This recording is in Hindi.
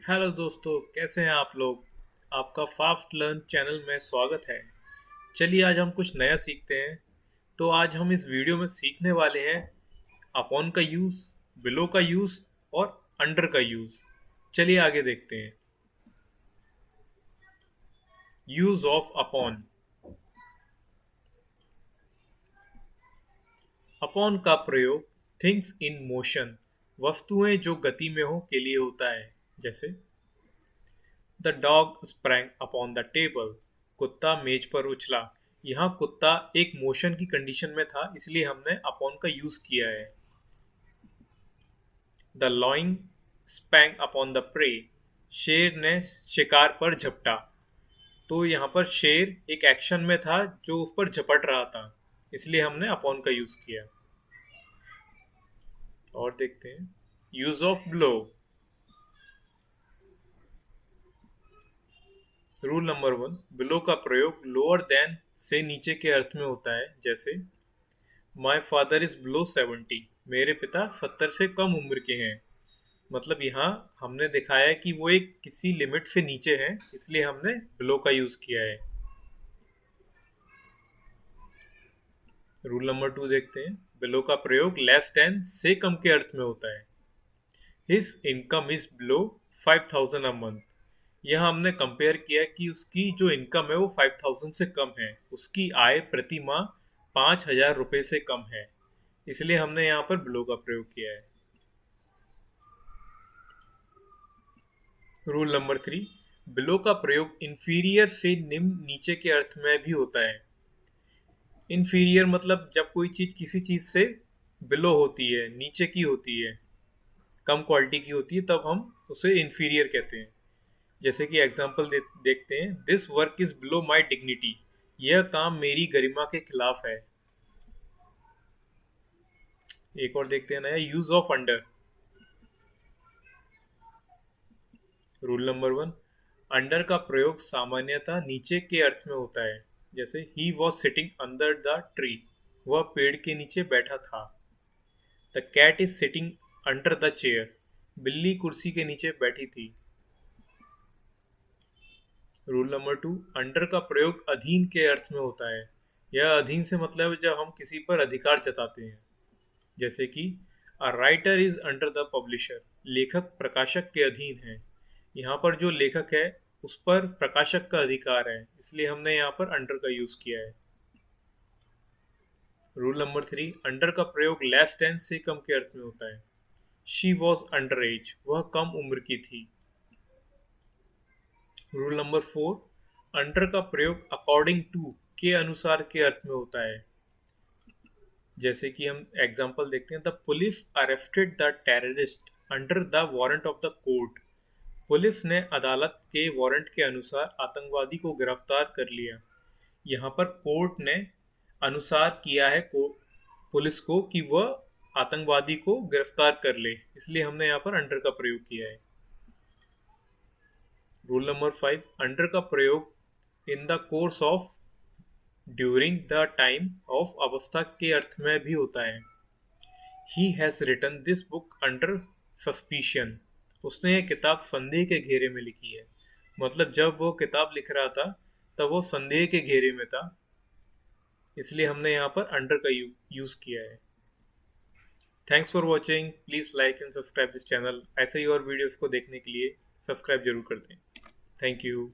हेलो दोस्तों, कैसे हैं आप लोग। आपका फास्ट लर्न चैनल में स्वागत है। चलिए आज हम कुछ नया सीखते हैं। तो आज हम इस वीडियो में सीखने वाले हैं अपॉन का यूज़, बिलो का यूज़ और अंडर का यूज़। चलिए आगे देखते हैं। Use of upon. अपॉन का प्रयोग थिंग्स इन मोशन, वस्तुएं जो गति में हो के लिए होता है। जैसे the dog sprang upon the table, कुत्ता मेज पर उछला। यहाँ कुत्ता एक मोशन की कंडीशन में था, इसलिए हमने अपॉन का यूज किया है। द लॉइंग स्पैंग अपॉन द प्रे, शेर ने शिकार पर झपटा। तो यहाँ पर शेर एक एक्शन में था जो उस पर झपट रहा था, इसलिए हमने अपॉन का यूज किया। और देखते हैं use of blow. Rule number 1, below का प्रयोग लोअर देन से नीचे के अर्थ में होता है। जैसे माई फादर इज बिलो 70, मेरे पिता 70 से कम उम्र के हैं। मतलब यहाँ हमने दिखाया है कि वो एक किसी लिमिट से नीचे हैं, इसलिए हमने बिलो का यूज किया है। रूल नंबर 2 देखते हैं। बिलो का प्रयोग लेस देन से कम के अर्थ में होता है। His income is below 5000 a month. यह हमने कंपेयर किया कि उसकी जो इनकम है वो 5000 से कम है, उसकी आय प्रति माह 5000 रुपये से कम है, इसलिए हमने यहाँ पर बिलो का प्रयोग किया है। रूल नंबर 3, बिलो का प्रयोग इंफीरियर से निम्न नीचे के अर्थ में भी होता है। इंफीरियर मतलब जब कोई चीज किसी चीज से बिलो होती है, नीचे की होती है, कम क्वालिटी की होती है, तब हम उसे इंफीरियर कहते हैं। जैसे कि एग्जाम्पल देखते हैं। This work is below my dignity, यह काम मेरी गरिमा के खिलाफ है। एक और देखते हैं नया, use of under. Rule number 1, under का प्रयोग सामान्यतः नीचे के अर्थ में होता है। जैसे ही was sitting under the tree, वह पेड़ के नीचे बैठा था। The cat is sitting under the chair, बिल्ली कुर्सी के नीचे बैठी थी। रूल नंबर 2, अंडर का प्रयोग अधीन के अर्थ में होता है। यह अधीन से मतलब है जब हम किसी पर अधिकार जताते हैं। जैसे कि a writer is under the publisher, लेखक प्रकाशक के अधीन है। यहाँ पर जो लेखक है उस पर प्रकाशक का अधिकार है, इसलिए हमने यहाँ पर अंडर का यूज किया है। रूल नंबर 3, अंडर का प्रयोग लेस देन से कम के अर्थ में होता है। शी वॉज अंडर एज, वह कम उम्र की थी। रूल नंबर 4, अंडर का प्रयोग अकॉर्डिंग टू के अनुसार के अर्थ में होता है। जैसे कि हम एग्जांपल देखते हैं। The police arrested the terrorist under the warrant of the court, police ने अदालत के वारंट के अनुसार आतंकवादी को गिरफ्तार कर लिया। यहाँ पर कोर्ट ने अनुसार किया है पुलिस को कि वह आतंकवादी को गिरफ्तार कर ले, इसलिए हमने यहाँ पर अंडर का प्रयोग किया है। रूल नंबर 5, अंडर का प्रयोग in the course of during the time of अवस्था के अर्थ में भी होता है। He has written this book under suspicion, उसने ये किताब संदेह के घेरे में लिखी है। मतलब जब वो किताब लिख रहा था तब वो संदेह के घेरे में था, इसलिए हमने यहाँ पर अंडर का यूज किया है। Thanks for watching, please like and subscribe this channel. ऐसे ही और वीडियोस को देखने के लिए सब्सक्राइब जरूर कर दें। Thank you.